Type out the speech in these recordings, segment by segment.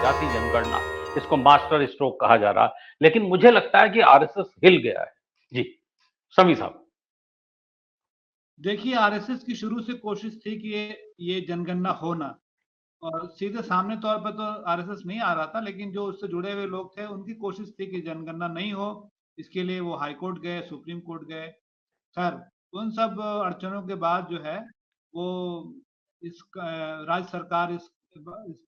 जाति जनगणना, इसको मास्टर स्ट्रोक कहा जा रहा, लेकिन मुझे लगता है कि आरएसएस हिल गया है। जी, समी साहब। देखिए, आरएसएस की शुरू से कोशिश थी कि ये जनगणना हो ना, और सीधे सामने तौर पर तो आरएसएस नहीं आ रहा था, लेकिन जो उससे जुड़े हुए लोग थे उनकी कोशिश थी कि जनगणना नहीं हो। इसके लिए वो हाई कोर्ट गए, सुप्रीम कोर्ट गए। खैर, उन सब अड़चनों के बाद जो है वो इस राज्य सरकार इस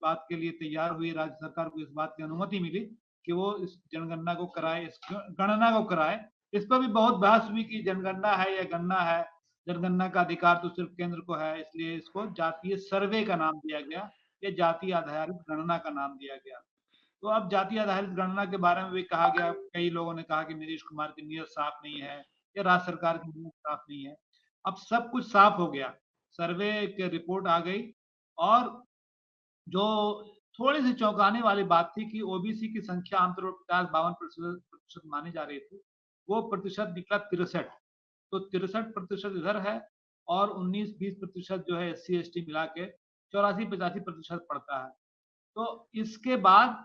बात के लिए तैयार हुई, राज्य सरकार को इस बात की अनुमति मिली कि वो इस जनगणना को कराए, इस गणना को कराए। इस पर भी बहुत बहस हुई कि जनगणना है या गणना है। जनगणना का अधिकार तो सिर्फ केंद्र को है, इसलिए इसको जातीय सर्वे का नाम दिया गया, या जाति आधारित गणना का नाम दिया गया। तो अब जाति आधारित गणना के बारे में भी कहा गया, कई लोगों ने कहा कि नीतीश कुमार की नीयत साफ नहीं है या राज्य सरकार की नीयत साफ नहीं है। अब सब कुछ साफ हो गया, सर्वे की रिपोर्ट आ गई, और जो थोड़ी सी चौंकाने वाली बात थी कि ओबीसी की संख्या आमतौर पर 50-52% मानी जा रही थी, वो प्रतिशत निकला 63। तो 63% इधर है, और 19-20% जो है SC ST मिला के 84-85% पड़ता है। तो इसके बाद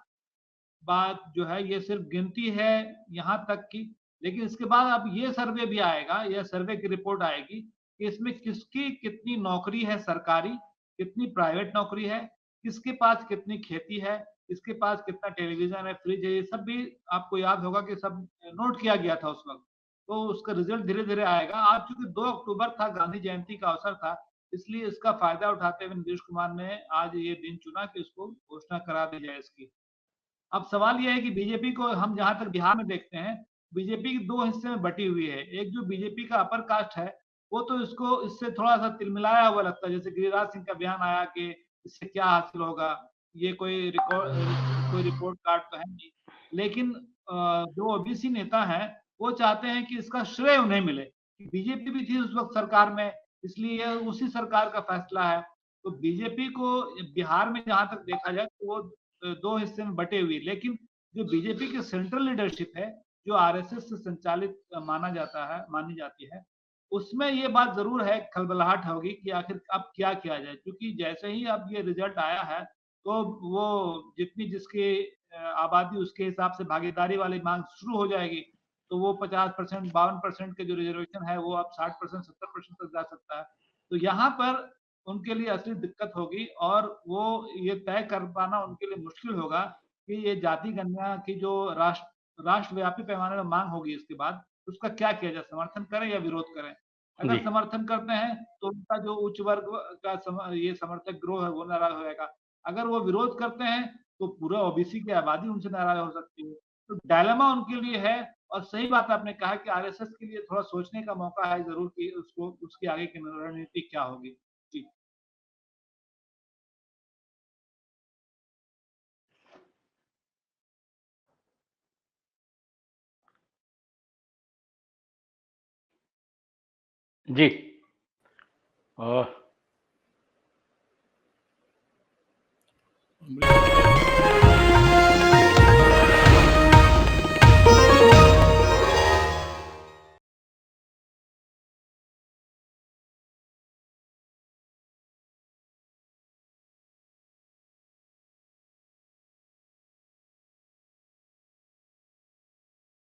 बात जो है ये सिर्फ गिनती है यहाँ तक की, लेकिन इसके बाद अब ये सर्वे भी आएगा, यह सर्वे की रिपोर्ट आएगी कि इसमें किसकी कितनी नौकरी है सरकारी, कितनी प्राइवेट नौकरी है, किसके पास कितनी खेती है, किसके पास कितना टेलीविजन है, फ्रिज है, ये सब भी आपको याद होगा कि सब नोट किया गया था उस वक्त। तो उसका रिजल्ट धीरे धीरे आएगा। आज चूंकि 2 अक्टूबर था, गांधी जयंती का अवसर था, इसलिए इसका फायदा उठाते हुए नीतीश कुमार ने आज ये दिन चुना कि इसको घोषणा करा दी जाए इसकी। अब सवाल यह है कि बीजेपी को हम जहां तक बिहार में देखते हैं, बीजेपी की 2 हिस्से में बटी हुई है। एक जो बीजेपी का अपर कास्ट है, वो तो इसको इससे थोड़ा सा तिलमिलाया हुआ लगता है, जैसे गिरिराज सिंह का बयान आया कि इससे क्या हासिल होगा, ये कोई रिपोर्ट कार्ड तो है नहीं। लेकिन जो ओबीसी नेता है वो चाहते हैं कि इसका श्रेय उन्हें मिले। बीजेपी भी थी उस वक्त सरकार में, इसलिए यह उसी सरकार का फैसला है। तो बीजेपी को बिहार में जहां तक देखा जाए तो वो 2 हिस्से में बटे हुए, लेकिन जो बीजेपी की सेंट्रल लीडरशिप है, जो आरएसएस से संचालित मानी जाती है, उसमें ये बात जरूर है, खलबलाहट होगी कि आखिर अब क्या किया जाए, क्योंकि जैसे ही अब ये रिजल्ट आया है तो वो जितनी जिसकी आबादी उसके हिसाब से भागीदारी वाली मांग शुरू हो जाएगी। तो वो 50%, 52% के जो रिजर्वेशन है वो अब 60%, 70% तक जा सकता है। तो यहाँ पर उनके लिए असली दिक्कत होगी, और वो ये तय कर पाना उनके लिए मुश्किल होगा कि ये जाति गणना की जो राष्ट्रव्यापी पैमाने पर मांग होगी इसके बाद, उसका क्या किया जाए, समर्थन करें या विरोध करें। अगर जी, समर्थन करते हैं तो उनका जो उच्च वर्ग का ये समर्थक गिरोह है वो नाराज हो जाएगा। अगर वो विरोध करते हैं तो पूरा ओबीसी की आबादी उनसे नाराज हो सकती है। तो डायलेमा उनके लिए है, और सही बात आपने कहा कि आरएसएस के लिए थोड़ा सोचने का मौका है जरूर कि उसको उसकी आगे की रणनीति क्या होगी। जी। जी।